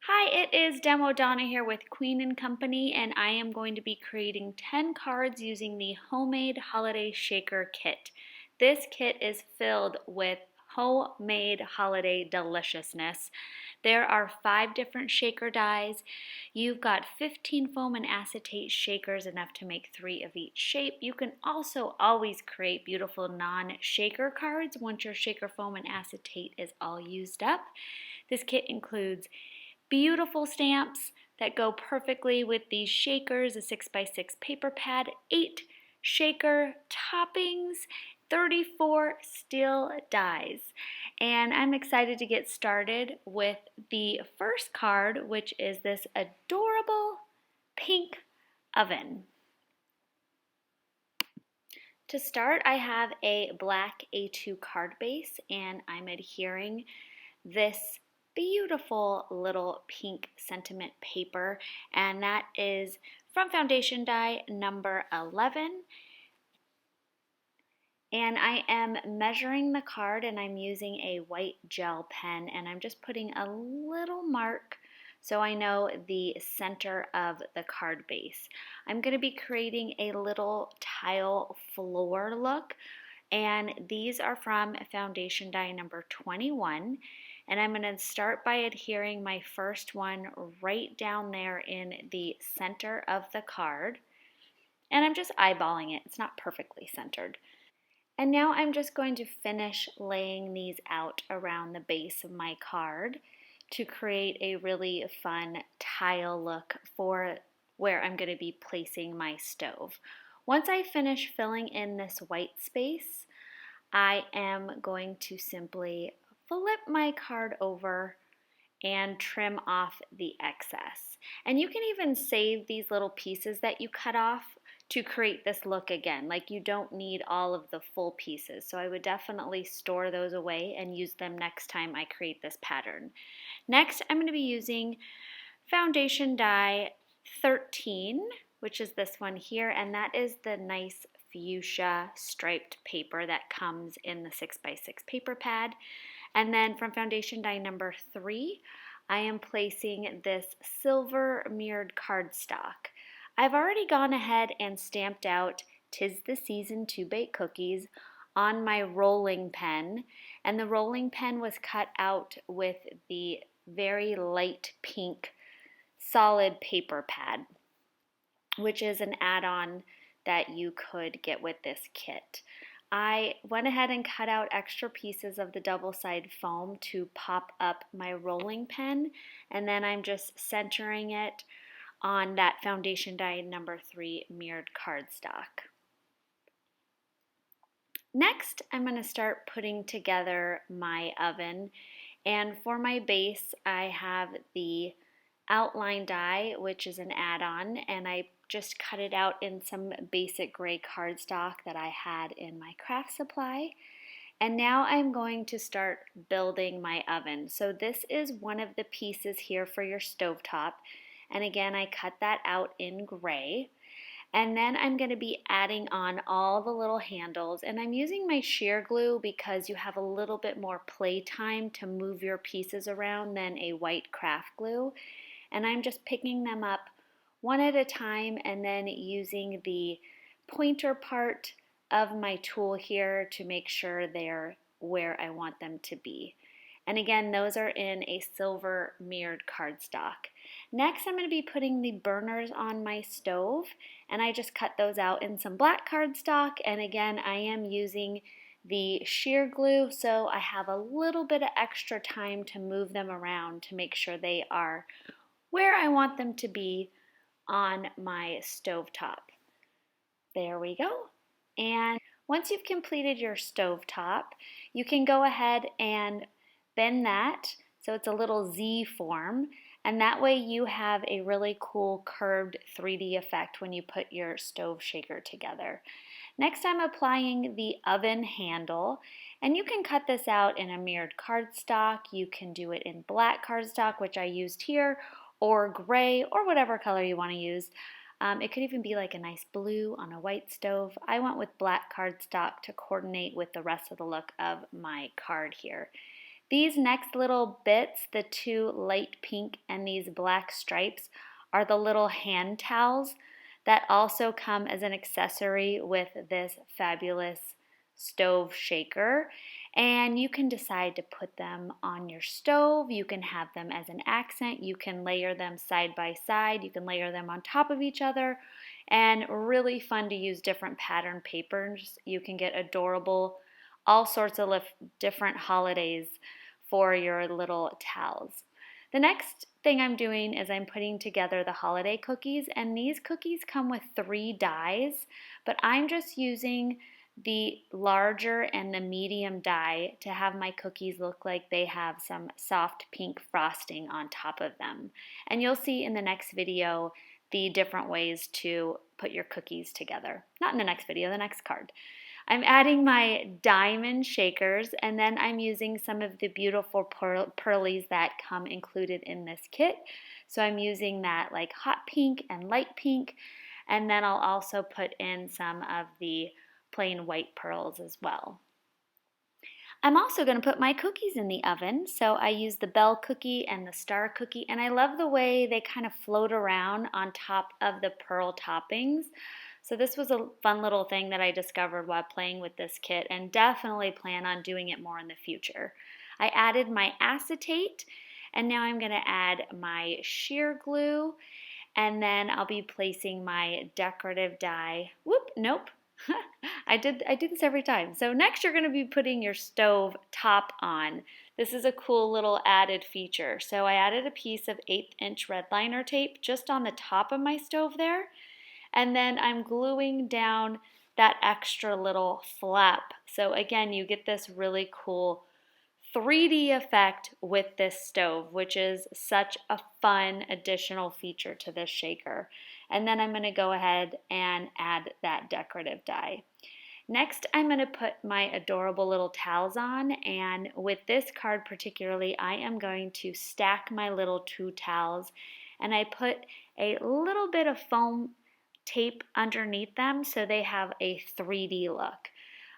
Hi, it is Demo Donna here with Queen & Company, and I am going to be creating 10 cards using the Homemade Holiday Shaker Kit. This kit is filled with homemade holiday deliciousness. There are 5 different shaker dies. You've got 15 foam and acetate shakers, enough to make 3 of each shape. You can also always create beautiful non-shaker cards once your shaker foam and acetate is all used up. This kit includes beautiful stamps that go perfectly with these shakers, a 6x6 paper pad, 8 shaker toppings, 34 steel dies. And I'm excited to get started with the first card, which is this adorable pink oven. To start, I have a black A2 card base, and I'm adhering this beautiful little pink sentiment paper, and that is from foundation die number 11. And I am measuring the card, and I'm using a white gel pen, and I'm just putting a little mark so I know the center of the card base. I'm going to be creating a little tile floor look, and these are from foundation die number 21. And I'm going to start by adhering my first one right down there in the center of the card. And I'm just eyeballing it. It's not perfectly centered. And now I'm just going to finish laying these out around the base of my card to create a really fun tile look for where I'm going to be placing my stove. Once I finish filling in this white space, I am going to simply flip my card over and trim off the excess. And you can even save these little pieces that you cut off to create this look again. Like, you don't need all of the full pieces. So I would definitely store those away and use them next time I create this pattern. Next, I'm going to be using foundation die 13, which is this one here, and that is the nice fuchsia striped paper that comes in the 6x6 paper pad. And then from foundation die number 3, I am placing this silver mirrored cardstock. I've already gone ahead and stamped out "'Tis the Season to Bake Cookies" on my rolling pen, and the rolling pen was cut out with the very light pink solid paper pad, which is an add-on that you could get with this kit. I went ahead and cut out extra pieces of the double-sided foam to pop up my rolling pen, and then I'm just centering it on that foundation die number 3 mirrored cardstock. Next, I'm going to start putting together my oven, and for my base, I have the outline die, which is an add-on, and I just cut it out in some basic gray cardstock that I had in my craft supply. And now I'm going to start building my oven. So this is one of the pieces here for your stovetop, and again, I cut that out in gray. And then I'm going to be adding on all the little handles, and I'm using my shear glue because you have a little bit more play time to move your pieces around than a white craft glue. And I'm just picking them up one at a time and then using the pointer part of my tool here to make sure they're where I want them to be. And again, those are in a silver mirrored cardstock. Next, I'm going to be putting the burners on my stove, and I just cut those out in some black cardstock. And again, I am using the shear glue, so I have a little bit of extra time to move them around to make sure they are where I want them to be on my stovetop. There we go. And once you've completed your stovetop, you can go ahead and bend that so it's a little Z form, and that way you have a really cool curved 3D effect when you put your stove shaker together. Next, I'm applying the oven handle, and you can cut this out in a mirrored cardstock. You can do it in black cardstock, which I used here, or gray, or whatever color you want to use. It could even be like a nice blue on a white stove. I went with black cardstock to coordinate with the rest of the look of my card here. These next little bits, the two light pink and these black stripes, are the little hand towels that also come as an accessory with this fabulous stove shaker. And you can decide to put them on your stove. You can have them as an accent. You can layer them side by side. You can layer them on top of each other. And really fun to use different pattern papers. You can get adorable, all sorts of different holidays for your little towels. The next thing I'm doing is I'm putting together the holiday cookies, and these cookies come with 3 dies, but I'm just using the larger and the medium die to have my cookies look like they have some soft pink frosting on top of them. And you'll see in the next video the different ways to put your cookies together. Not in the next video, the next card. I'm adding my diamond shakers, and then I'm using some of the beautiful pearlies that come included in this kit. So I'm using that like hot pink and light pink, and then I'll also put in some of the plain white pearls as well. I'm also going to put my cookies in the oven. So I use the bell cookie and the star cookie, and I love the way they kind of float around on top of the pearl toppings. So this was a fun little thing that I discovered while playing with this kit, and definitely plan on doing it more in the future. I added my acetate, and now I'm going to add my sheer glue, and then I'll be placing my decorative die. Whoop, nope. I do this every time. So next you're going to be putting your stove top on. This is a cool little added feature. So I added a piece of 1/8 inch red liner tape just on the top of my stove there. And then I'm gluing down that extra little flap. So again, you get this really cool 3D effect with this stove, which is such a fun additional feature to this shaker. And then I'm going to go ahead and add that decorative die. Next, I'm going to put my adorable little towels on, and with this card particularly, I am going to stack my little 2 towels, and I put a little bit of foam tape underneath them so they have a 3D look.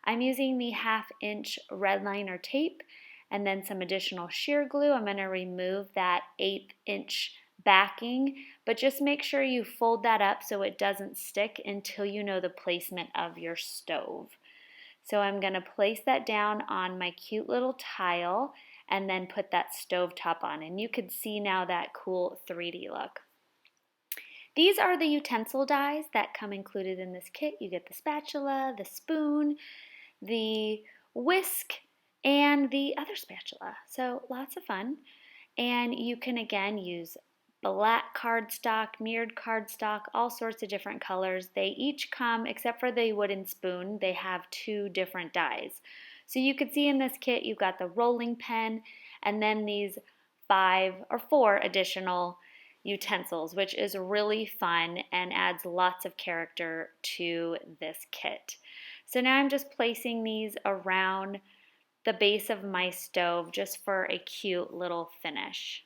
I'm using the 1/2 inch red liner tape and then some additional sheer glue. I'm going to remove that 1/8 inch backing, but just make sure you fold that up so it doesn't stick until you know the placement of your stove. So I'm going to place that down on my cute little tile and then put that stove top on, and you can see now that cool 3D look. These are the utensil dies that come included in this kit. You get the spatula, the spoon, the whisk, and the other spatula. So lots of fun. And you can again use black cardstock, mirrored cardstock, all sorts of different colors. They each come, except for the wooden spoon, they have 2 different dies. So you could see in this kit you've got the rolling pin and then these 5 or 4 additional utensils, which is really fun and adds lots of character to this kit. So now I'm just placing these around the base of my stove just for a cute little finish.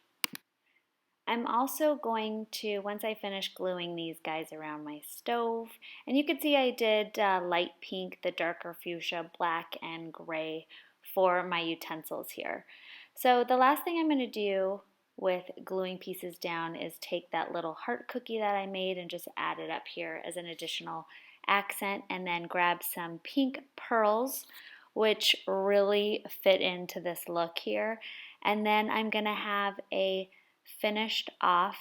I'm also going to, once I finish gluing these guys around my stove, and you can see I did light pink, the darker fuchsia, black, and gray for my utensils here. So the last thing I'm going to do with gluing pieces down is take that little heart cookie that I made and just add it up here as an additional accent, and then grab some pink pearls which really fit into this look here. And then I'm going to have a finished off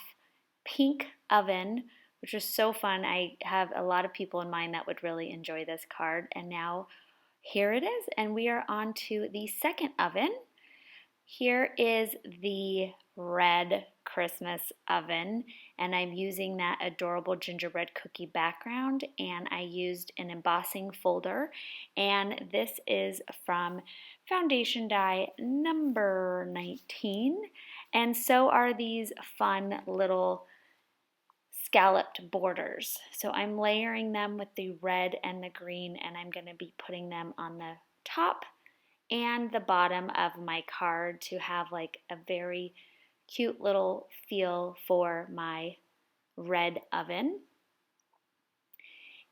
pink oven, which was so fun. I have a lot of people in mind that would really enjoy this card. And now here it is, and we are on to the second oven. Here is the red Christmas oven, and I'm using that adorable gingerbread cookie background, and I used an embossing folder, and this is from foundation die number 19, and so are these fun little scalloped borders. So I'm layering them with the red and the green, and I'm going to be putting them on the top and the bottom of my card to have like a very cute little feel for my red oven.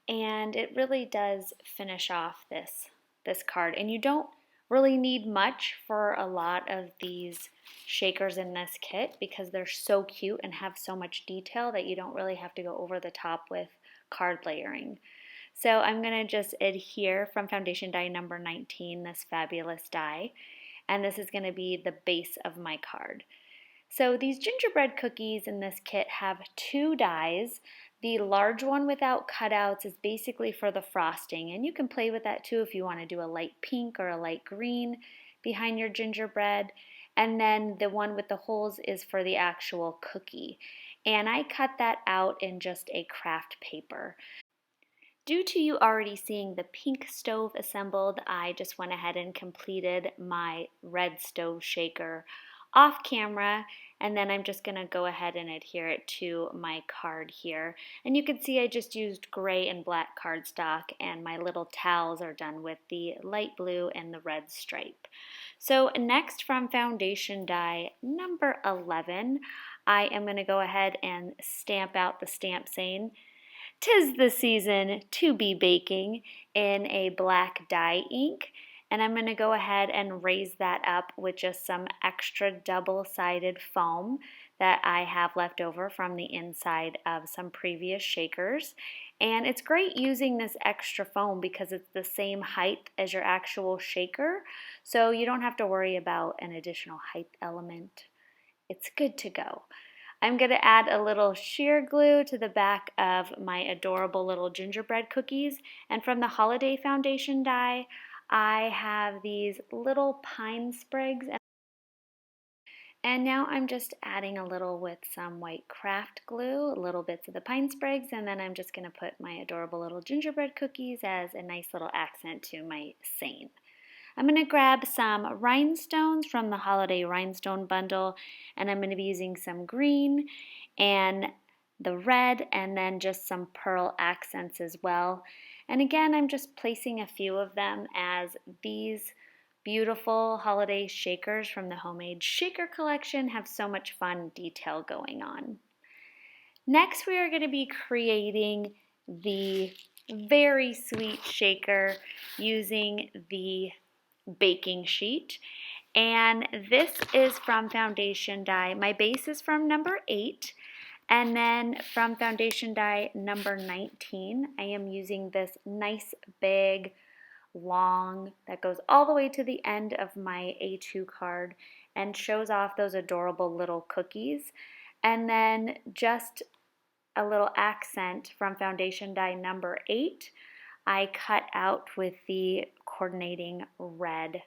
And it really does finish off this card. And you don't really need much for a lot of these shakers in this kit because they're so cute and have so much detail that you don't really have to go over the top with card layering. So I'm going to just adhere from foundation die number 19, this fabulous die, and this is going to be the base of my card. So these gingerbread cookies in this kit have two dies. The large one without cutouts is basically for the frosting, and you can play with that too if you want to do a light pink or a light green behind your gingerbread. And then the one with the holes is for the actual cookie. And I cut that out in just a craft paper. Due to you already seeing the pink stove assembled, I just went ahead and completed my red stove shaker off camera, and then I'm just going to go ahead and adhere it to my card here. And you can see I just used gray and black cardstock, and my little towels are done with the light blue and the red stripe. So next, from foundation die number 11, I am going to go ahead and stamp out the stamp saying, "'Tis the season to be baking," in a black dye ink. And I'm going to go ahead and raise that up with just some extra double-sided foam that I have left over from the inside of some previous shakers. And it's great using this extra foam because it's the same height as your actual shaker, so you don't have to worry about an additional height element. It's good to go. I'm going to add a little sheer glue to the back of my adorable little gingerbread cookies. And from the holiday foundation die, I have these little pine sprigs. And now I'm just adding a little with some white craft glue, little bits of the pine sprigs, and then I'm just going to put my adorable little gingerbread cookies as a nice little accent to my saying. I'm going to grab some rhinestones from the holiday rhinestone bundle, and I'm going to be using some green and the red, and then just some pearl accents as well. And again, I'm just placing a few of them as these beautiful holiday shakers from the Homemade Shaker Collection have so much fun detail going on. Next, we are going to be creating the very sweet shaker using the baking sheet, and this is from foundation die. My base is from number 8, and then from foundation die number 19, I am using this nice big long that goes all the way to the end of my A2 card and shows off those adorable little cookies. And then just a little accent from foundation die number 8, I cut out with the coordinating red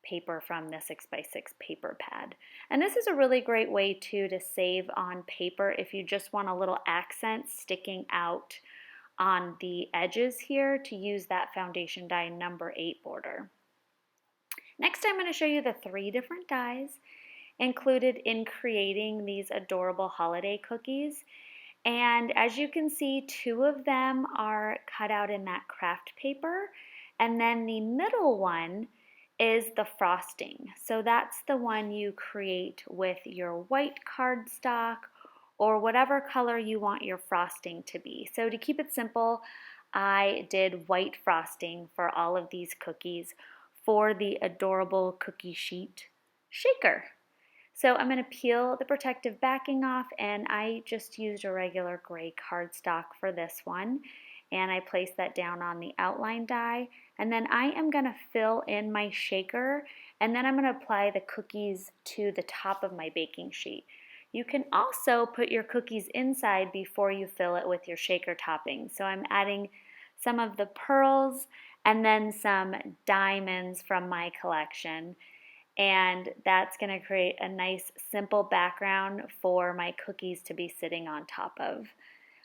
paper from the 6x6 paper pad. And this is a really great way too to save on paper if you just want a little accent sticking out on the edges here, to use that foundation die number 8 border. Next, I'm going to show you the 3 different dies included in creating these adorable holiday cookies. And as you can see, 2 of them are cut out in that craft paper, and then the middle one is the frosting. So that's the one you create with your white cardstock or whatever color you want your frosting to be. So to keep it simple, I did white frosting for all of these cookies for the adorable cookie sheet shaker. So I'm going to peel the protective backing off, and I just used a regular gray cardstock for this one. And I placed that down on the outline die. And then I am going to fill in my shaker, and then I'm going to apply the cookies to the top of my baking sheet. You can also put your cookies inside before you fill it with your shaker topping. So I'm adding some of the pearls and then some diamonds from my collection. And that's going to create a nice simple background for my cookies to be sitting on top of.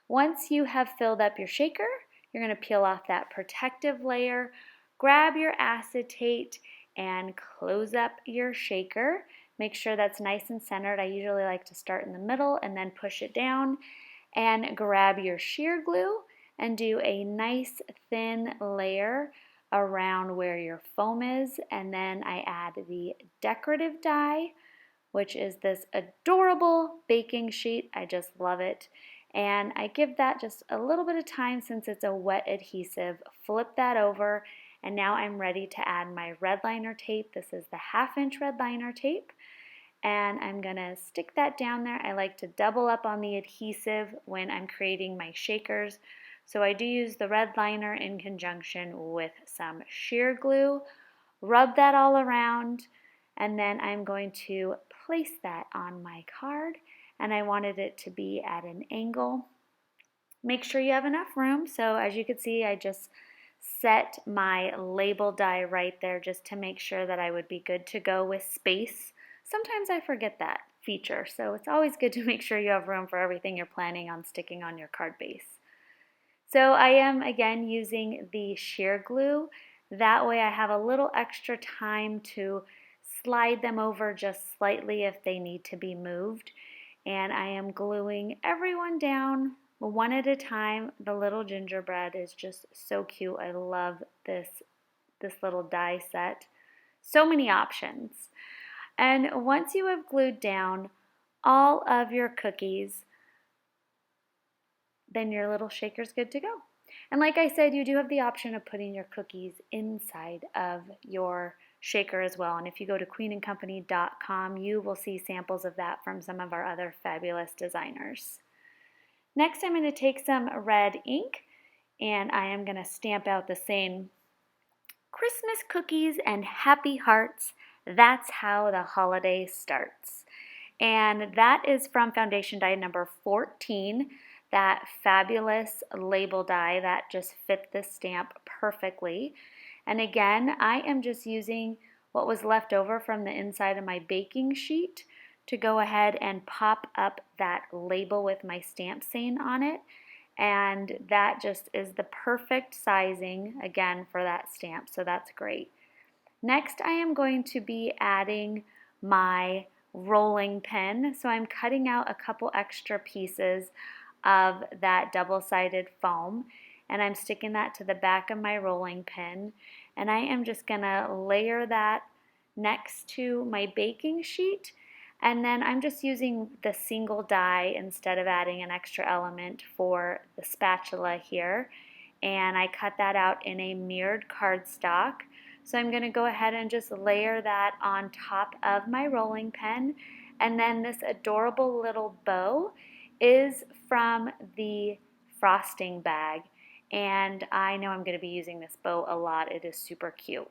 Once you have filled up your shaker, you're going to peel off that protective layer, grab your acetate, and close up your shaker. Make sure that's nice and centered. I usually like to start in the middle and then push it down. And grab your sheer glue and do a nice thin layer around where your foam is. And then I add the decorative die, which is this adorable baking sheet. I just love it. And I give that just a little bit of time since it's a wet adhesive. Flip that over, And now I'm ready to add my red liner tape. This is the 1/2 inch red liner tape. And I'm gonna stick that down there. I like to double up on the adhesive when I'm creating my shakers. So I do use the red liner in conjunction with some sheer glue. Rub that all around, and then I'm going to place that on my card, and I wanted it to be at an angle. Make sure you have enough room. So as you can see, I just set my label die right there just to make sure that I would be good to go with space. Sometimes I forget that feature, so it's always good to make sure you have room for everything you're planning on sticking on your card base. So I am again using the sheer glue. That way I have a little extra time to slide them over just slightly if they need to be moved. And I am gluing everyone down one at a time. The little gingerbread is just so cute. I love this little die set. So many options. And once you have glued down all of your cookies, then your little shaker's good to go. And like I said, you do have the option of putting your cookies inside of your shaker as well. And if you go to queenandcompany.com, you will see samples of that from some of our other fabulous designers. Next, I'm going to take some red ink and I am going to stamp out the same Christmas cookies and happy hearts. That's how the holiday starts. And that is from foundation die number 14. That fabulous label die that just fit the stamp perfectly. And again, I am just using what was left over from the inside of my baking sheet to go ahead and pop up that label with my stamp stain on it. And that just is the perfect sizing, again, for that stamp, so that's great. Next, I am going to be adding my rolling pin. So I'm cutting out a couple extra pieces of that double-sided foam, and I'm sticking that to the back of my rolling pin, and I am just gonna layer that next to my baking sheet, and then I'm just using the single die instead of adding an extra element for the spatula here, and I cut that out in a mirrored cardstock. So I'm gonna go ahead and just layer that on top of my rolling pin, and then this adorable little bow is from the frosting bag, and I know I'm going to be using this bow a lot. It is super cute.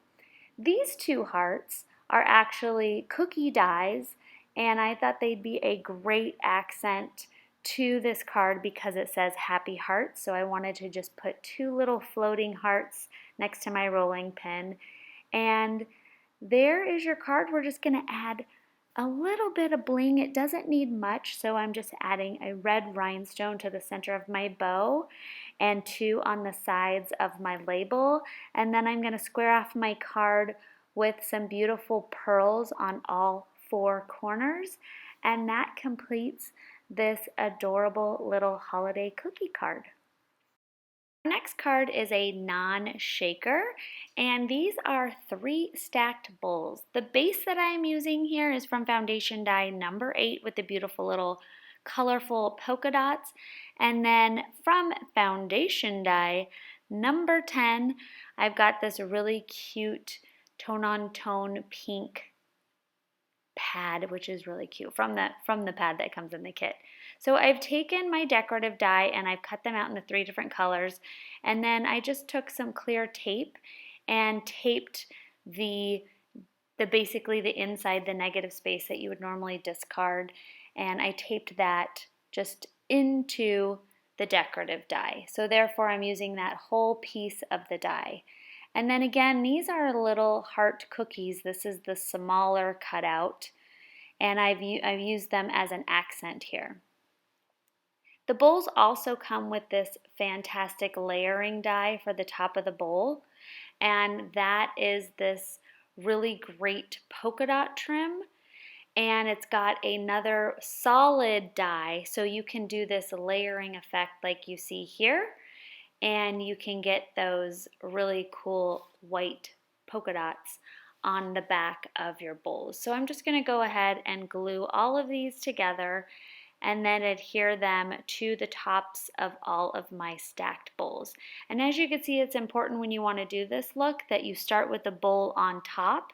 These two hearts are actually cookie dies, and I thought they'd be a great accent to this card because it says happy hearts, so I wanted to just put two little floating hearts next to my rolling pin, and there is your card. We're just going to add a little bit of bling. It doesn't need much, so I'm just adding a red rhinestone to the center of my bow and two on the sides of my label, and then I'm going to square off my card with some beautiful pearls on all four corners, and that completes this adorable little holiday cookie card. Our next card is a non-shaker, and these are 3 stacked bowls. The base that I am using here is from foundation die number 8 with the beautiful little colorful polka dots, and then from foundation die number 10, I've got this really cute tone-on-tone pink pad, which is really cute, from the pad that comes in the kit. So I've taken my decorative die and I've cut them out into 3 different colors, and then I just took some clear tape and taped the basically the inside, the negative space that you would normally discard, and I taped that just into the decorative die. So therefore I'm using that whole piece of the die. And then again, these are little heart cookies. This is the smaller cutout, and I've used them as an accent here. The bowls also come with this fantastic layering die for the top of the bowl, and that is this really great polka dot trim, and it's got another solid die, so you can do this layering effect like you see here, and you can get those really cool white polka dots on the back of your bowls. So I'm just going to go ahead and glue all of these together, and then adhere them to the tops of all of my stacked bowls. And as you can see, it's important when you want to do this look that you start with the bowl on top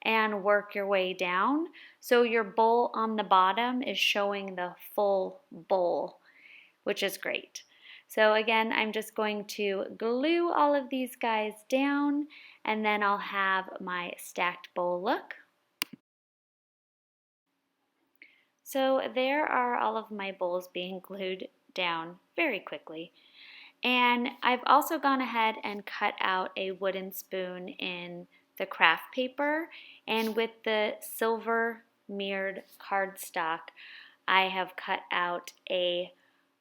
and work your way down. So your bowl on the bottom is showing the full bowl, which is great. So again, I'm just going to glue all of these guys down, and then I'll have my stacked bowl look. So there are all of my bowls being glued down very quickly. And I've also gone ahead and cut out a wooden spoon in the craft paper, and with the silver mirrored cardstock, I have cut out a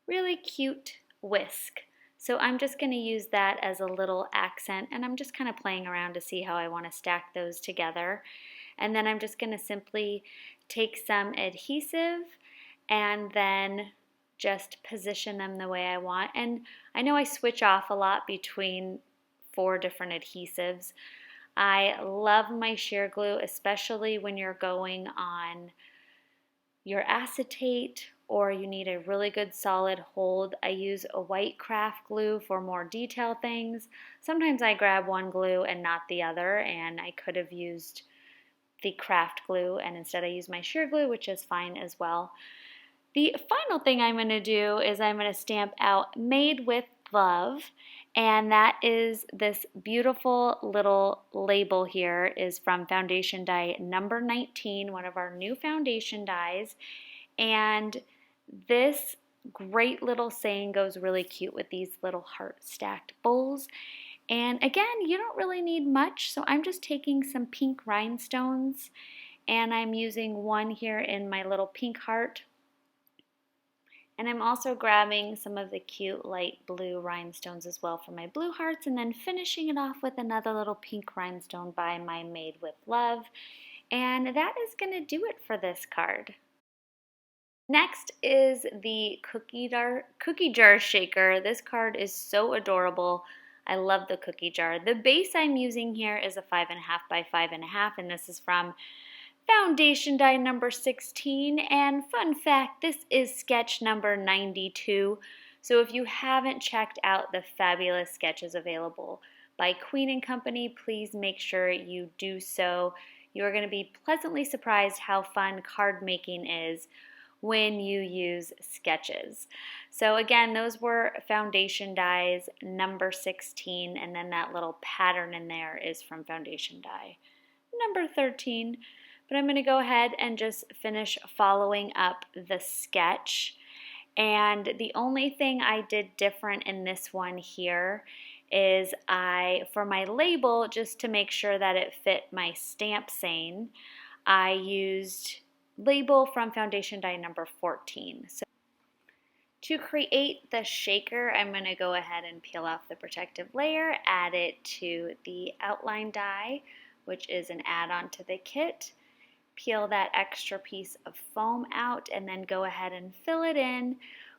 really cute whisk. So I'm just going to use that as a little accent, and I'm just kind of playing around to see how I want to stack those together. And then I'm just going to simply take some adhesive and then just position them the way I want. And I know I switch off a lot between 4 different adhesives. I love my sheer glue, especially when you're going on your acetate or you need a really good solid hold. I use a white craft glue for more detail things. Sometimes I grab one glue and not the other, and I could have used the craft glue and instead I use my sheer glue, which is fine as well. The final thing I'm going to do is I'm going to stamp out Made with Love, and that is this beautiful little label here is from foundation die number 19, one of our new foundation dies, and this great little saying goes really cute with these little heart stacked bowls. And again, you don't really need much, so I'm just taking some pink rhinestones and I'm using one here in my little pink heart. And I'm also grabbing some of the cute light blue rhinestones as well for my blue hearts, and then finishing it off with another little pink rhinestone by my Made with Love. And that is going to do it for this card. Next is the cookie jar shaker. This card is so adorable. I love the cookie jar. The base I'm using here is a 5.5 by 5.5, and this is from foundation die number 16. And fun fact, this is sketch number 92. So if you haven't checked out the fabulous sketches available by Queen & Company, please make sure you do so. You are going to be pleasantly surprised how fun card making is when you use sketches. So again, those were foundation dies number 16, and then that little pattern in there is from foundation die number 13. But I'm going to go ahead and just finish following up the sketch. And the only thing I did different in this one here is for my label, just to make sure that it fit my stamp saying, I used label from foundation die number 14. So to create the shaker, I'm going to go ahead and peel off the protective layer, add it to the outline die, which is an add-on to the kit. Peel that extra piece of foam out and then go ahead and fill it in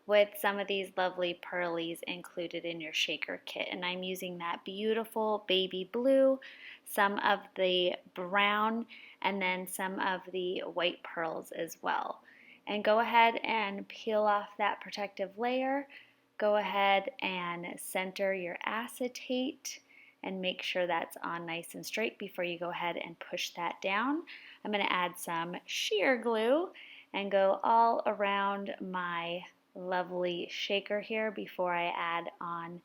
with some of these lovely pearlies included in your shaker kit. And I'm using that beautiful baby blue, some of the brown, and then some of the white pearls as well. And go ahead and peel off that protective layer. Go ahead and center your acetate and make sure that's on nice and straight before you go ahead and push that down. I'm going to add some sheer glue and go all around my lovely shaker here before I add on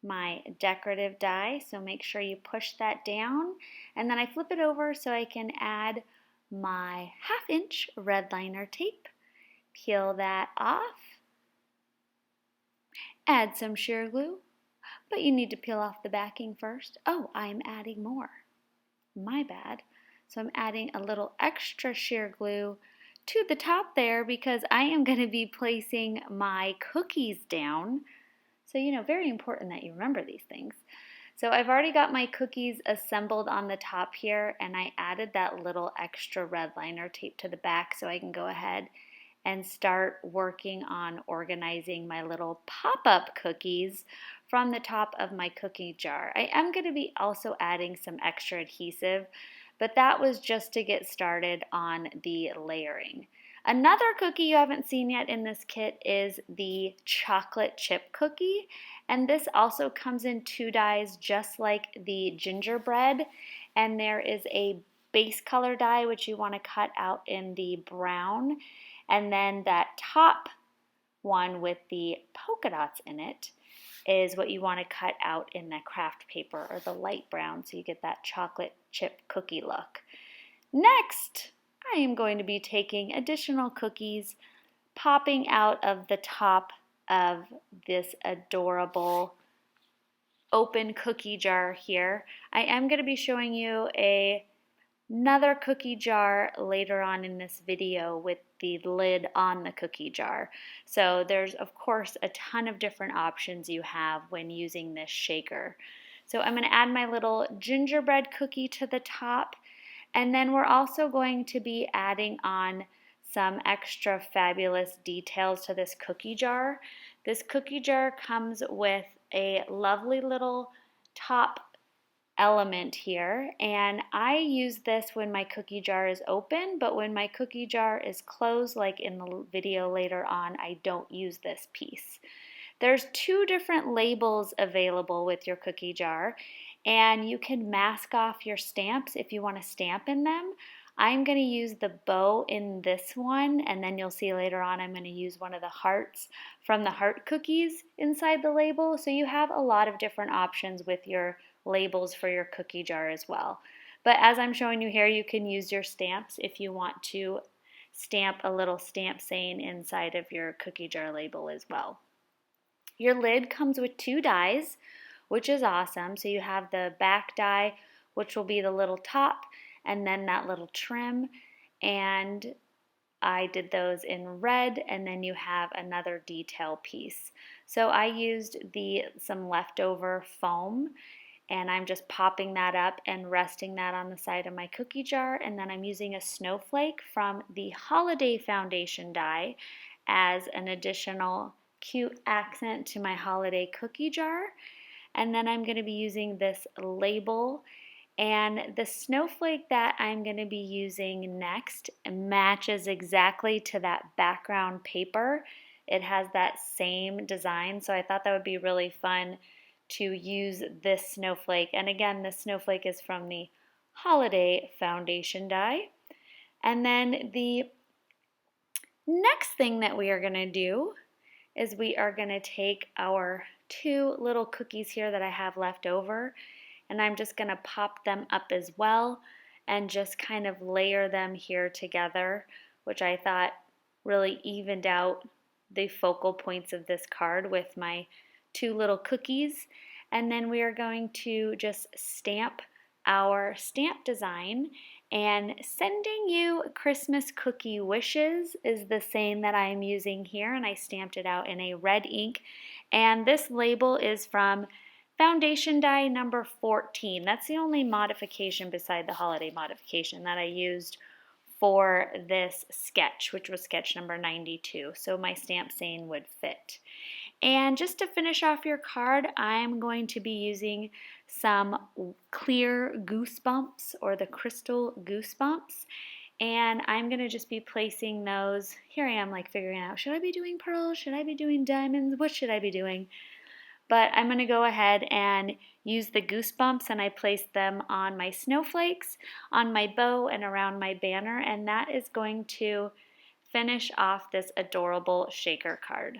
my decorative die. So make sure you push that down, and then I flip it over so I can add my 1/2 inch red liner tape. Peel that off, add some sheer glue, but you need to peel off the backing first. Oh, I'm adding more. My bad. So I'm adding a little extra sheer glue to the top there because I am going to be placing my cookies down. So, very important that you remember these things. So I've already got my cookies assembled on the top here, and I added that little extra red liner tape to the back so I can go ahead and start working on organizing my little pop-up cookies from the top of my cookie jar. I am going to be also adding some extra adhesive, but that was just to get started on the layering. Another cookie you haven't seen yet in this kit is the chocolate chip cookie. And this also comes in 2 dyes just like the gingerbread. And there is a base color dye which you want to cut out in the brown. And then that top one with the polka dots in it is what you want to cut out in the craft paper or the light brown so you get that chocolate chip cookie look. Next, I am going to be taking additional cookies, popping out of the top of this adorable open cookie jar here. I am going to be showing you another cookie jar later on in this video with the lid on the cookie jar. So there's of course a ton of different options you have when using this shaker. So I'm going to add my little gingerbread cookie to the top, and then we're also going to be adding on some extra fabulous details to this cookie jar. This cookie jar comes with a lovely little top element here, and I use this when my cookie jar is open, but when my cookie jar is closed, like in the video later on, I don't use this piece. There's 2 different labels available with your cookie jar, and you can mask off your stamps if you want to stamp in them. I'm going to use the bow in this one, and then you'll see later on I'm going to use one of the hearts from the heart cookies inside the label. So you have a lot of different options with your labels for your cookie jar as well. But as I'm showing you here, you can use your stamps if you want to stamp a little stamp saying inside of your cookie jar label as well. Your lid comes with 2 dies, which is awesome. So you have the back die, which will be the little top, and then that little trim. And I did those in red, and then you have another detail piece. So I used some leftover foam, and I'm just popping that up and resting that on the side of my cookie jar. And then I'm using a snowflake from the Holiday Foundation die as an additional cute accent to my holiday cookie jar. And then I'm going to be using this label, and the snowflake that I'm going to be using next matches exactly to that background paper. It has that same design, so I thought that would be really fun to use this snowflake. And again, this snowflake is from the Holiday Foundation die. And then the next thing that we are going to do is we are going to take our 2 little cookies here that I have left over, and I'm just going to pop them up as well and just kind of layer them here together, which I thought really evened out the focal points of this card with my 2 little cookies. And then we are going to just stamp our stamp design. And sending you Christmas cookie wishes is the saying that I am using here, and I stamped it out in a red ink. And this label is from foundation die number 14. That's the only modification beside the holiday modification that I used for this sketch, which was sketch number 92. So my stamp saying would fit. And just to finish off your card, I'm going to be using some clear goosebumps, or the crystal goosebumps. And I'm going to just be placing those. Here I am like figuring out, should I be doing pearls? Should I be doing diamonds? What should I be doing? But I'm going to go ahead and use the goosebumps, and I place them on my snowflakes, on my bow, and around my banner. And that is going to finish off this adorable shaker card.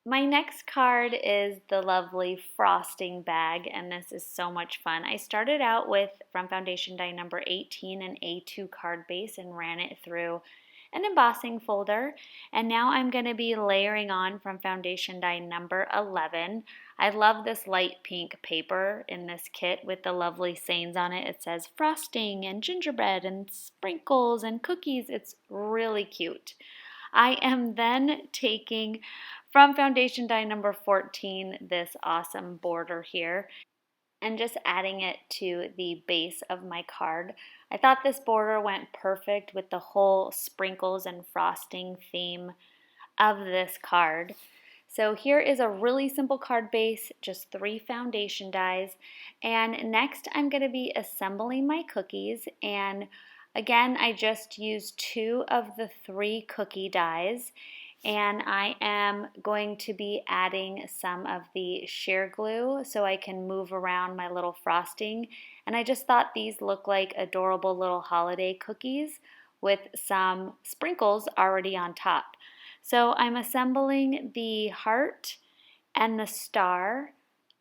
My next card is the lovely frosting bag, and this is so much fun. I started out with, from foundation die number 18, an A2 card base and ran it through an embossing folder, and now I'm going to be layering on from foundation die number 11. I love this light pink paper in this kit with the lovely sayings on it. It says frosting and gingerbread and sprinkles and cookies. It's really cute. I am then taking from foundation die number 14 this awesome border here and just adding it to the base of my card. I thought this border went perfect with the whole sprinkles and frosting theme of this card. So here is a really simple card base, just 3 foundation dies. And next I'm going to be assembling my cookies, and Again, I just used 2 of the 3 cookie dies, and I am going to be adding some of the sheer glue so I can move around my little frosting. And I just thought these look like adorable little holiday cookies with some sprinkles already on top. So I'm assembling the heart and the star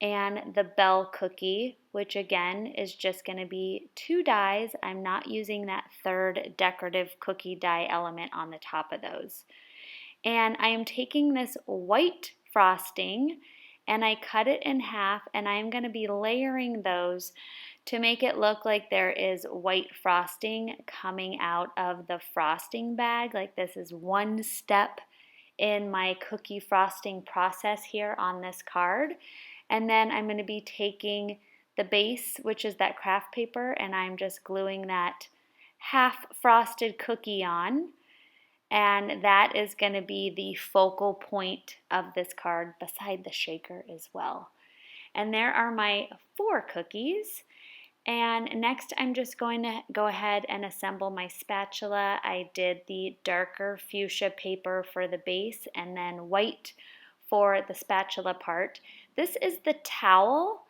and the bell cookie, which again is just going to be 2 dies. I'm not using that 3rd decorative cookie die element on the top of those. And I am taking this white frosting and I cut it in half, and I am going to be layering those to make it look like there is white frosting coming out of the frosting bag. Like this is one step in my cookie frosting process here on this card. And then I'm going to be taking the base, which is that craft paper, and I'm just gluing that half frosted cookie on. And that is going to be the focal point of this card beside the shaker as well. And there are my 4 cookies. And next I'm just going to go ahead and assemble my spatula. I did the darker fuchsia paper for the base and then white for the spatula part. This is the towel,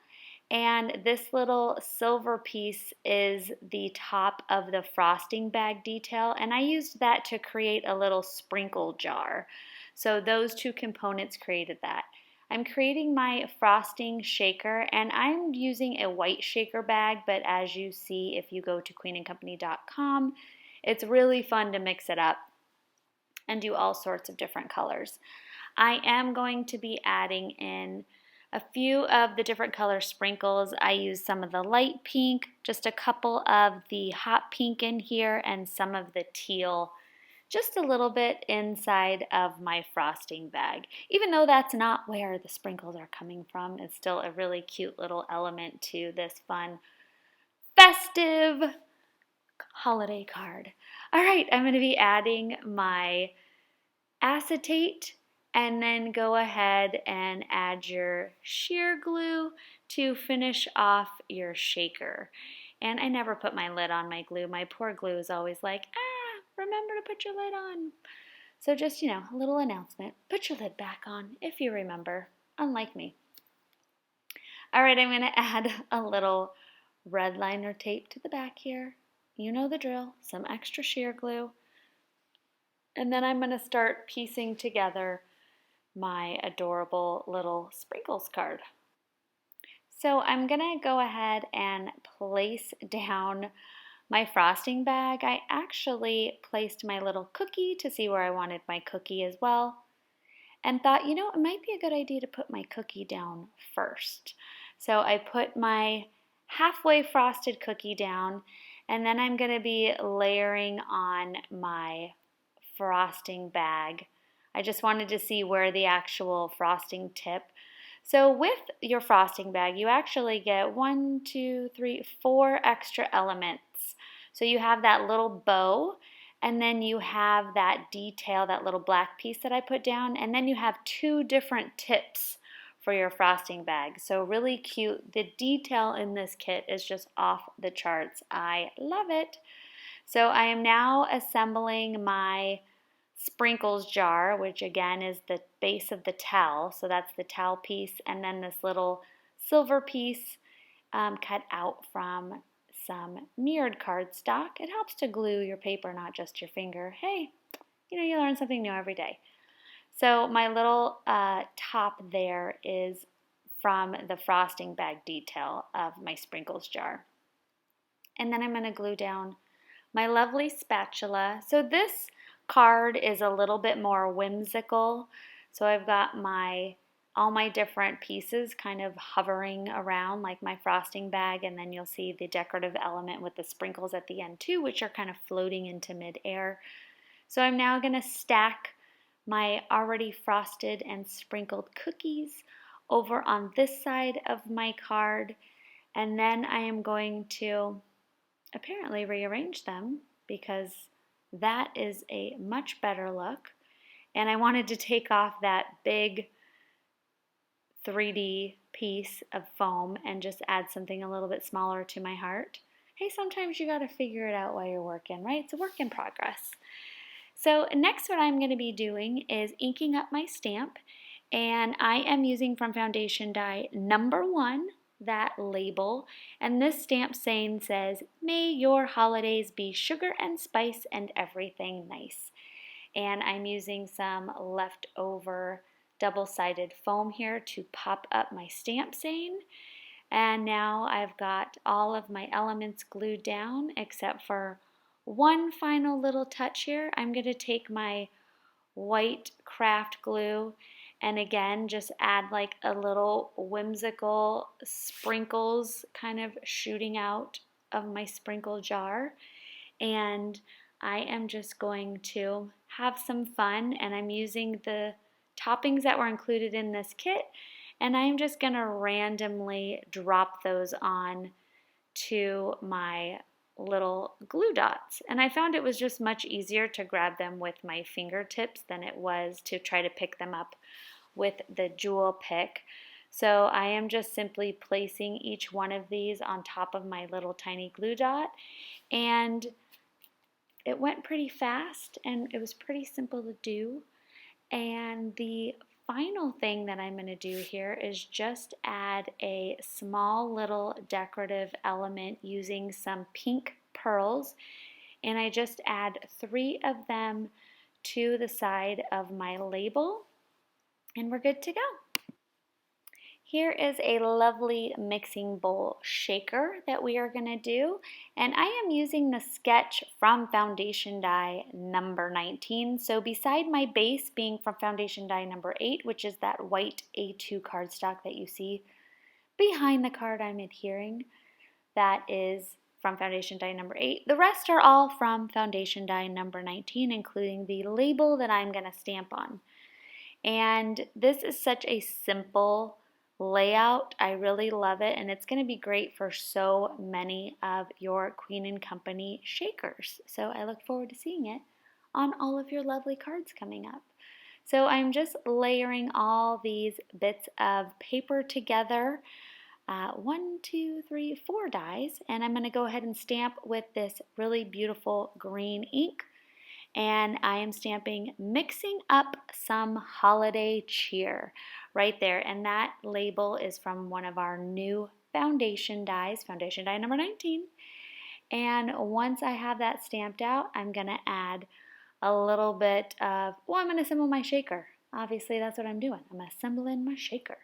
and this little silver piece is the top of the frosting bag detail, and I used that to create a little sprinkle jar. So those 2 components created that. I'm creating my frosting shaker, and I'm using a white shaker bag, but as you see if you go to queenandcompany.com, it's really fun to mix it up and do all sorts of different colors. I am going to be adding in a few of the different color sprinkles. I used some of the light pink, just a couple of the hot pink in here, and some of the teal, just a little bit inside of my frosting bag. Even though that's not where the sprinkles are coming from, it's still a really cute little element to this fun, festive holiday card. All right, I'm going to be adding my acetate, and then go ahead and add your sheer glue to finish off your shaker. And I never put my lid on my glue. My poor glue is always like, remember to put your lid on. So just, a little announcement. Put your lid back on if you remember, unlike me. All right, I'm going to add a little red liner tape to the back here. You know the drill, some extra sheer glue. And then I'm going to start piecing together my adorable little sprinkles card. So I'm going to go ahead and place down my frosting bag. I actually placed my little cookie to see where I wanted my cookie as well, and thought, it might be a good idea to put my cookie down first. So I put my halfway frosted cookie down, and then I'm going to be layering on my frosting bag. I just wanted to see where the actual frosting tip. So with your frosting bag, you actually get 1, 2, 3, 4 extra elements. So you have that little bow, and then you have that detail, that little black piece that I put down, and then you have 2 different tips for your frosting bag. So really cute. The detail in this kit is just off the charts. I love it. So I am now assembling my sprinkles jar, which again is the base of the towel. So that's the towel piece, and then this little silver piece cut out from some mirrored cardstock. It helps to glue your paper, not just your finger. Hey, you learn something new every day. So my little top there is from the frosting bag detail of my sprinkles jar. And then I'm going to glue down my lovely spatula. So this card is a little bit more whimsical. So I've got all my different pieces kind of hovering around like my frosting bag, and then you'll see the decorative element with the sprinkles at the end too, which are kind of floating into midair. So I'm now going to stack my already frosted and sprinkled cookies over on this side of my card, and then I am going to apparently rearrange them because that is a much better look. And I wanted to take off that big 3D piece of foam and just add something a little bit smaller to my heart. Hey, sometimes you gotta figure it out while you're working, right? It's a work in progress. So next what I'm gonna be doing is inking up my stamp, and I am using from Foundation Die number 1, that label, and this stamp saying says, "May your holidays be sugar and spice and everything nice." And I'm using some leftover double-sided foam here to pop up my stamp saying. And now I've got all of my elements glued down except for one final little touch here. I'm going to take my white craft glue and again just add like a little whimsical sprinkles kind of shooting out of my sprinkle jar, and I am just going to have some fun, and I'm using the toppings that were included in this kit, and I'm just going to randomly drop those on to my little glue dots. And I found it was just much easier to grab them with my fingertips than it was to try to pick them up with the jewel pick. So I am just simply placing each one of these on top of my little tiny glue dot, and it went pretty fast and it was pretty simple to do. And the final thing that I'm going to do here is just add a small little decorative element using some pink pearls, and I just add 3 of them to the side of my label, and we're good to go. Here is a lovely mixing bowl shaker that we are going to do, and I am using the sketch from Foundation Die number 19. So beside my base being from Foundation Die number 8, which is that white A2 cardstock that you see behind the card I'm adhering, that is from Foundation Die number 8. The rest are all from Foundation Die number 19, including the label that I'm going to stamp on. And this is such a simple layout. I really love it, and it's going to be great for so many of your Queen & Company shakers. So I look forward to seeing it on all of your lovely cards coming up. So I'm just layering all these bits of paper together, 1, 2, 3, 4 dies, and I'm going to go ahead and stamp with this really beautiful green ink. And I am stamping "Mixing Up Some Holiday Cheer" right there, and that label is from one of our new foundation dies, Foundation Die number 19. And once I have that stamped out, I'm going to add a little bit of, well, I'm going to assemble my shaker. Obviously, that's what I'm doing. I'm assembling my shaker.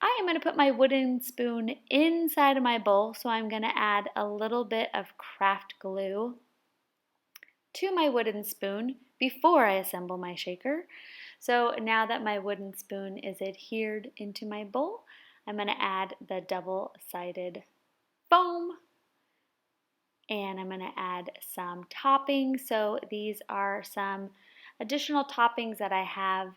I am going to put my wooden spoon inside of my bowl, so I'm going to add a little bit of craft glue to my wooden spoon before I assemble my shaker. So now that my wooden spoon is adhered into my bowl, I'm going to add the double-sided foam, and I'm going to add some toppings. So these are some additional toppings that I have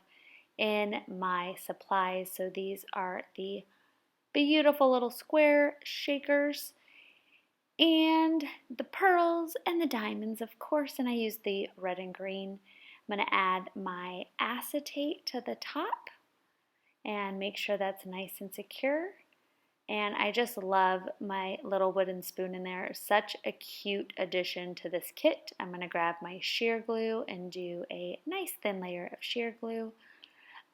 in my supplies. So these are the beautiful little square shakers, and the pearls and the diamonds, of course, and I use the red and green. I'm going to add my acetate to the top and make sure that's nice and secure. And I just love my little wooden spoon in there. Such a cute addition to this kit. I'm going to grab my sheer glue and do a nice thin layer of sheer glue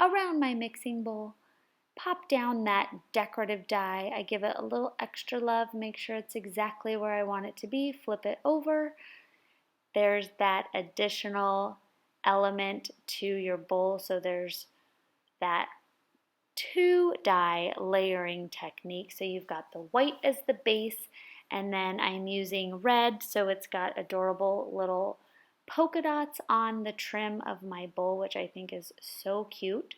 around my mixing bowl. Pop down that decorative die. I give it a little extra love, make sure it's exactly where I want it to be, flip it over. There's that additional element to your bowl, so there's that 2 die layering technique. So you've got the white as the base, and then I'm using red, so it's got adorable little polka dots on the trim of my bowl, which I think is so cute.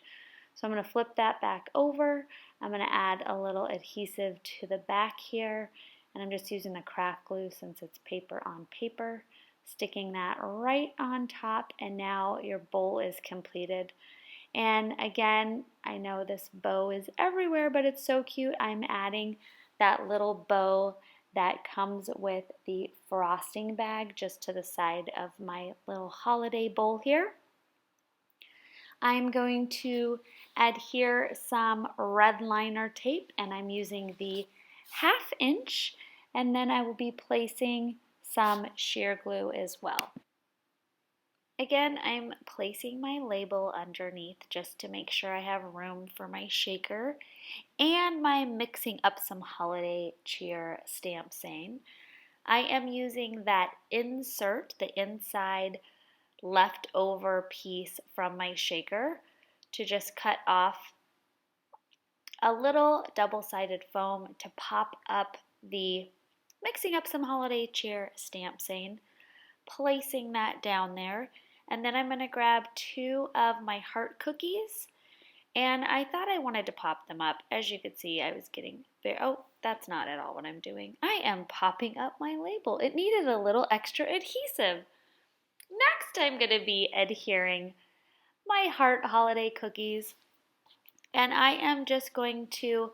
So I'm going to flip that back over. I'm going to add a little adhesive to the back here, and I'm just using the craft glue since it's paper on paper, sticking that right on top, and now your bowl is completed. And again, I know this bow is everywhere, but it's so cute. I'm adding that little bow that comes with the frosting bag just to the side of my little holiday bowl here. I'm going to adhere some red liner tape, and I'm using the 1/2 inch, and then I will be placing some sheer glue as well. Again, I'm placing my label underneath just to make sure I have room for my shaker and my mixing up some holiday cheer stamp saying. I am using that insert, the inside leftover piece from my shaker, to just cut off a little double-sided foam to pop up the mixing up some holiday cheer stamp saying, placing that down there. And then I'm going to grab 2 of my heart cookies, and I thought I wanted to pop them up. As you could see, I was getting very, oh, that's not at all what I'm doing. I am popping up my label. It needed a little extra adhesive. Next, I'm going to be adhering my heart holiday cookies, and I am just going to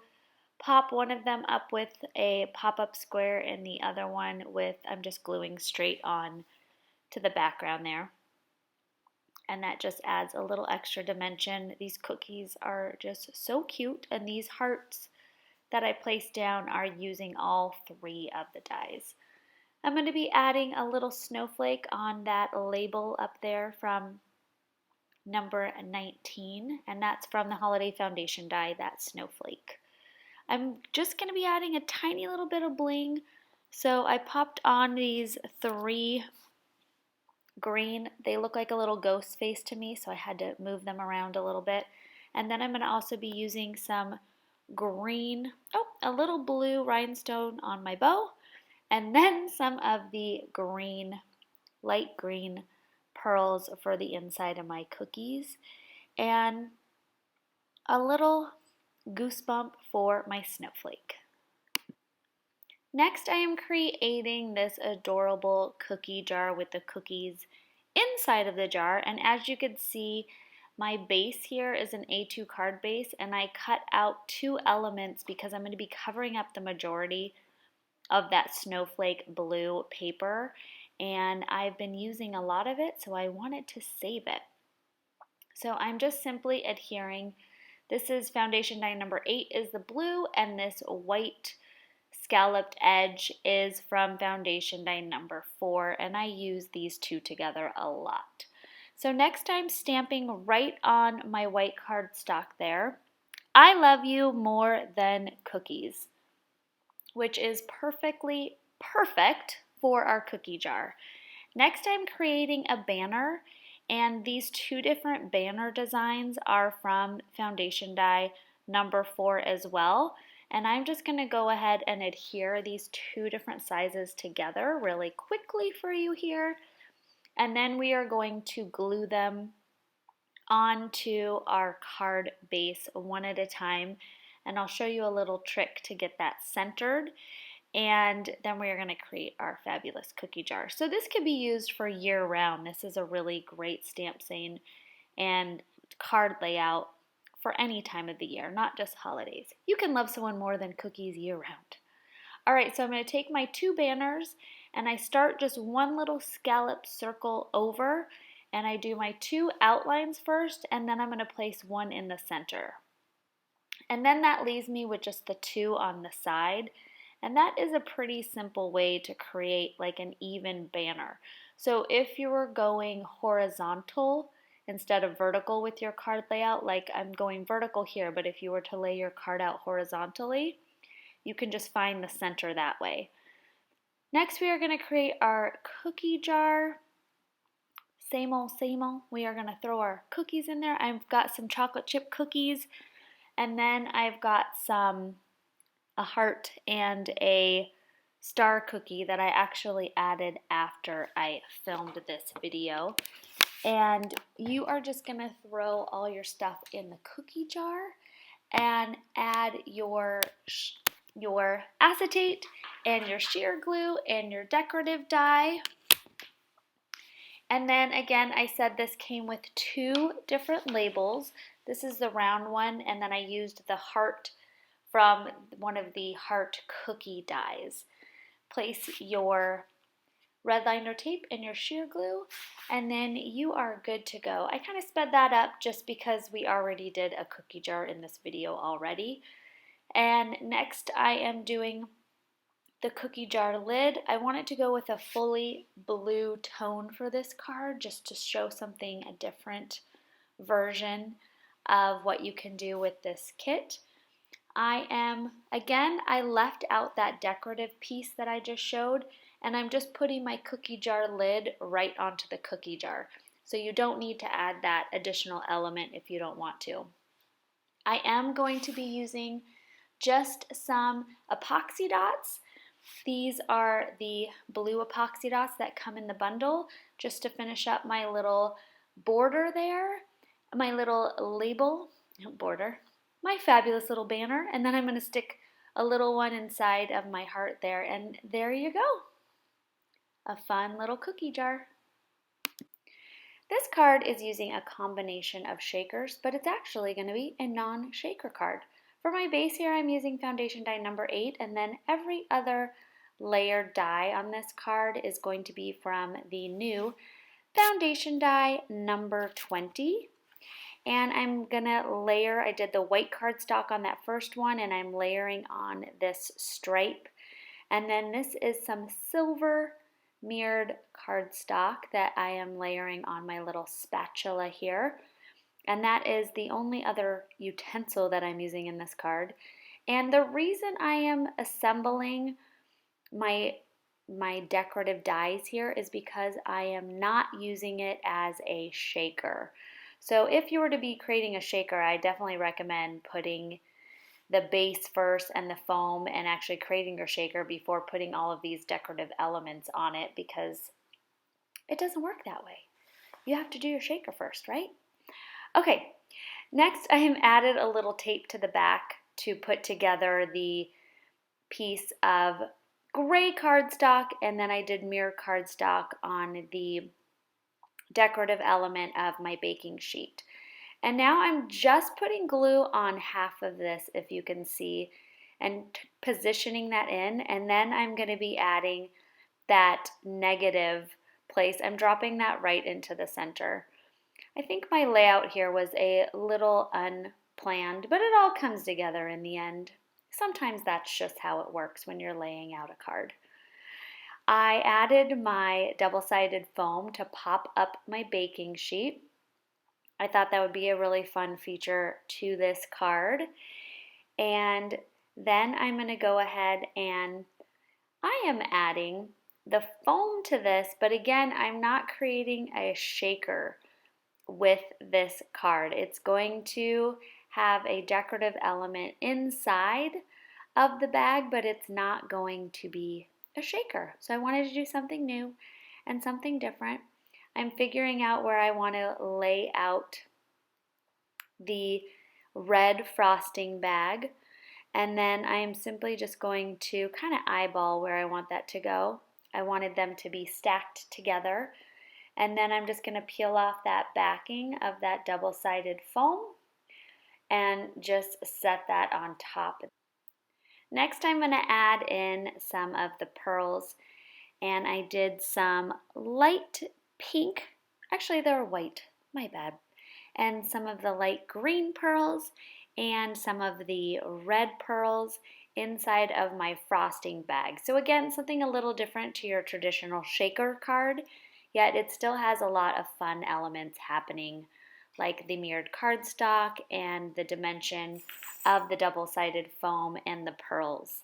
pop one of them up with a pop-up square and the other one with, I'm just gluing straight on to the background there. And that just adds a little extra dimension. These cookies are just so cute, and these hearts that I placed down are using all 3 of the dies. I'm going to be adding a little snowflake on that label up there from number 19, and that's from the Holiday Foundation die, that snowflake. I'm just going to be adding a tiny little bit of bling, so I popped on these 3 green. They look like a little ghost face to me, so I had to move them around a little bit. And then I'm going to also be using some green, a little blue rhinestone on my bow, and then some of the green, light green pearls for the inside of my cookies, and a little goosebump for my snowflake. Next, I am creating this adorable cookie jar with the cookies inside of the jar, and as you can see, my base here is an A2 card base, and I cut out 2 elements because I'm going to be covering up the majority of that snowflake blue paper, and I've been using a lot of it, so I wanted to save it. So I'm just simply adhering. This is foundation die number 8 is the blue, and this white scalloped edge is from foundation die number 4, and I use these 2 together a lot. So next I'm stamping right on my white cardstock there, I love you more than cookies, which is perfectly perfect for our cookie jar. Next I'm creating a banner, and these 2 different banner designs are from foundation die number 4 as well. And I'm just going to go ahead and adhere these 2 different sizes together really quickly for you here. And then we are going to glue them onto our card base one at a time. And I'll show you a little trick to get that centered. And then we are going to create our fabulous cookie jar. So this can be used for year round. This is a really great stamp saying and card layout for any time of the year, not just holidays. You can love someone more than cookies year round. All right, so I'm going to take my 2 banners, and I start just one little scallop circle over, and I do my 2 outlines first, and then I'm going to place 1 in the center. And then that leaves me with just the 2 on the side, and that is a pretty simple way to create like an even banner. So if you were going horizontal instead of vertical with your card layout, like I'm going vertical here, but if you were to lay your card out horizontally, you can just find the center that way. Next, we are going to create our cookie jar. Same old, same old. We are going to throw our cookies in there. I've got some chocolate chip cookies, and then I've got a heart and a star cookie that I actually added after I filmed this video. And you are just going to throw all your stuff in the cookie jar and add your acetate and your sheer glue and your decorative die. And then again, I said this came with 2 different labels. This is the round one, and then I used the heart from one of the heart cookie dies. Place your red liner tape and your sheer glue, and then you are good to go. I kind of sped that up just because we already did a cookie jar in this video already. And next I am doing the cookie jar lid. I wanted to go with a fully blue tone for this card just to show something, a different version of what you can do with this kit. I left out that decorative piece that I just showed, and I'm just putting my cookie jar lid right onto the cookie jar. So you don't need to add that additional element if you don't want to. I am going to be using just some epoxy dots. These are the blue epoxy dots that come in the bundle just to finish up my little border there, my little label, border, my fabulous little banner, and then I'm going to stick a little one inside of my heart there, and there you go. A fun little cookie jar. This card is using a combination of shakers, but it's actually going to be a non-shaker card. For my base here, I'm using foundation die number 8, and then every other layered die on this card is going to be from the new foundation die number 20. And I'm gonna layer, I did the white cardstock on that first one, and I'm layering on this stripe. And then this is some silver mirrored cardstock that I am layering on my little spatula here. And that is the only other utensil that I'm using in this card. And the reason I am assembling my decorative dies here is because I am not using it as a shaker. So if you were to be creating a shaker, I definitely recommend putting the base first and the foam and actually creating your shaker before putting all of these decorative elements on it, because it doesn't work that way. You have to do your shaker first, right? Okay, next I have added a little tape to the back to put together the piece of gray cardstock, and then I did mirror cardstock on the decorative element of my baking sheet. And now I'm just putting glue on half of this, if you can see, and positioning that in, and then I'm going to be adding that negative place. I'm dropping that right into the center. I think my layout here was a little unplanned, but it all comes together in the end. Sometimes that's just how it works when you're laying out a card. I added my double-sided foam to pop up my baking sheet. I thought that would be a really fun feature to this card. And then I'm going to go ahead and I am adding the foam to this, but again, I'm not creating a shaker with this card. It's going to have a decorative element inside of the bag, but it's not going to be a shaker. So I wanted to do something new and something different. I'm figuring out where I want to lay out the red frosting bag, and then I'm simply just going to kind of eyeball where I want that to go. I wanted them to be stacked together, and then I'm just going to peel off that backing of that double-sided foam and just set that on top. Next, I'm going to add in some of the pearls, and I did some light pink, actually they're white, my bad, and some of the light green pearls and some of the red pearls inside of my frosting bag. So again, something a little different to your traditional shaker card, yet it still has a lot of fun elements happening, like the mirrored cardstock and the dimension of the double-sided foam and the pearls.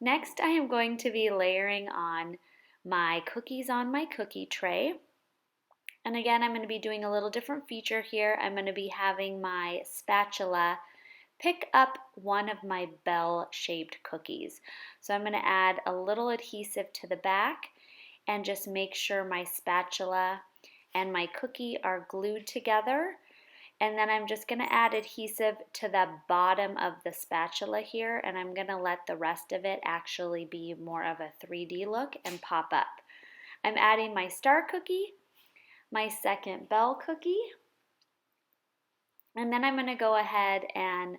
Next, I am going to be layering on my cookies on my cookie tray. And again, I'm going to be doing a little different feature here. I'm going to be having my spatula pick up one of my bell-shaped cookies. So I'm going to add a little adhesive to the back and just make sure my spatula and my cookie are glued together. And then I'm just going to add adhesive to the bottom of the spatula here, and I'm going to let the rest of it actually be more of a 3D look and pop up. I'm adding my star cookie, my second bell cookie, and then I'm going to go ahead and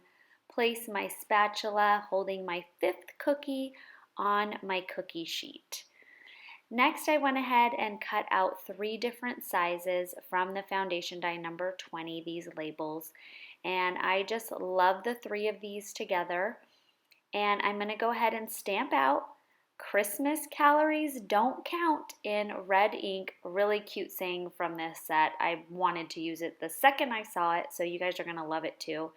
place my spatula holding my 5th cookie on my cookie sheet. Next, I went ahead and cut out 3 different sizes from the foundation die number 20, these labels, and I just love the 3 of these together. And I'm going to go ahead and stamp out Christmas calories don't count in red ink. Really cute saying from this set. I wanted to use it the second I saw it, so you guys are going to love it too.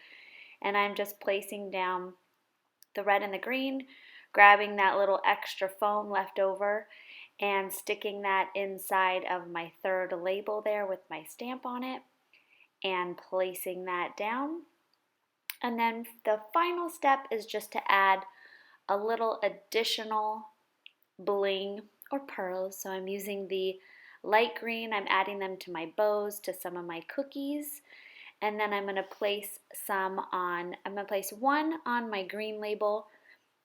And I'm just placing down the red and the green, grabbing that little extra foam left over and sticking that inside of my third label there with my stamp on it and placing that down. And then the final step is just to add a little additional bling or pearls. So I'm using the light green, I'm adding them to my bows, to some of my cookies, and then I'm going to place one on my green label,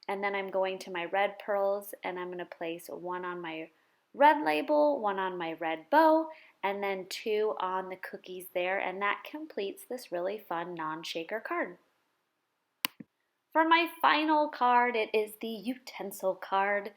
and then I'm going to my red pearls and I'm going to place one on my red label, one on my red bow, and then two on the cookies there, and that completes this really fun non-shaker card. For my final card, it is the utensil card.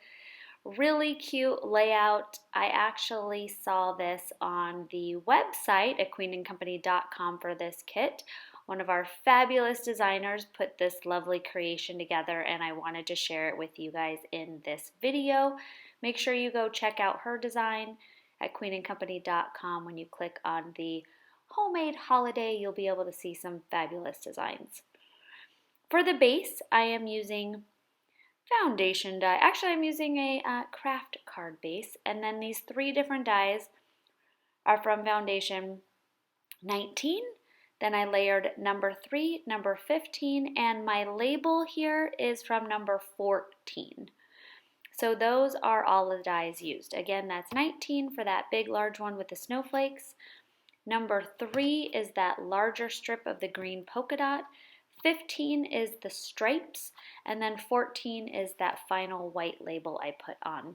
Really cute layout. I actually saw this on the website at queenandcompany.com for this kit. One of our fabulous designers put this lovely creation together and I wanted to share it with you guys in this video. Make sure you go check out her design at queenandcompany.com. When you click on the homemade holiday, you'll be able to see some fabulous designs. For the base, I am using foundation die. Actually, I'm using a craft card base, and then these three different dies are from foundation 19. Then I layered number 3, number 15, and my label here is from number 14. So those are all the dies used. Again, that's 19 for that big large one with the snowflakes. Number 3 is that larger strip of the green polka dot. 15 is the stripes, and then 14 is that final white label I put on.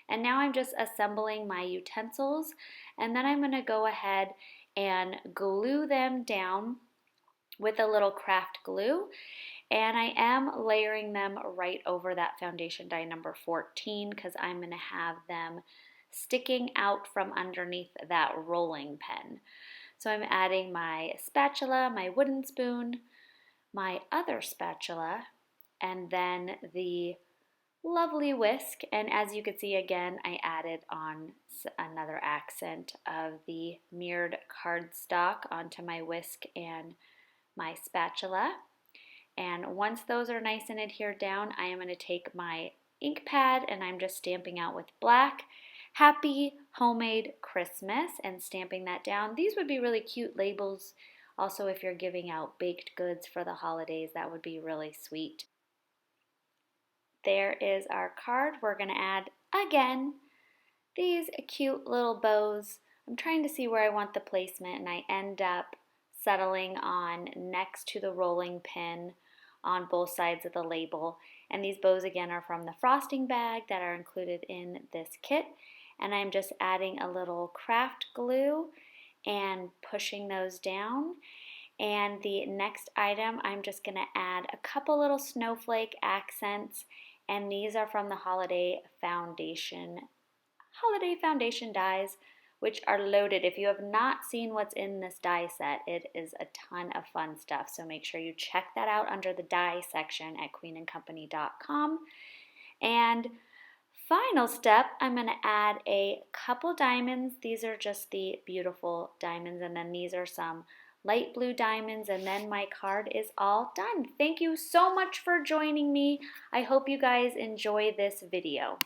And now I'm just assembling my utensils, and then I'm going to go ahead and glue them down with a little craft glue, and I am layering them right over that foundation die number 14 because I'm going to have them sticking out from underneath that rolling pin. So I'm adding my spatula, my wooden spoon, my other spatula, and then the lovely whisk. And as you can see, again, I added on another accent of the mirrored cardstock onto my whisk and my spatula. And once those are nice and adhered down, I am going to take my ink pad and I'm just stamping out with black Happy Homemade Christmas and stamping that down. These would be really cute labels. Also, if you're giving out baked goods for the holidays, that would be really sweet. There is our card. We're going to add, again, these cute little bows. I'm trying to see where I want the placement, and I end up settling on next to the rolling pin on both sides of the label. And these bows, again, are from the frosting bag that are included in this kit. And I'm just adding a little craft glue and pushing those down. And the next item, I'm just going to add a couple little snowflake accents, and these are from the holiday foundation dies, which are loaded. If you have not seen what's in this die set, it is a ton of fun stuff, so make sure you check that out under the die section at queenandcompany.com. And final step, I'm going to add a couple diamonds. These are just the beautiful diamonds, and then these are some light blue diamonds, and then my card is all done. Thank you so much for joining me. I hope you guys enjoy this video.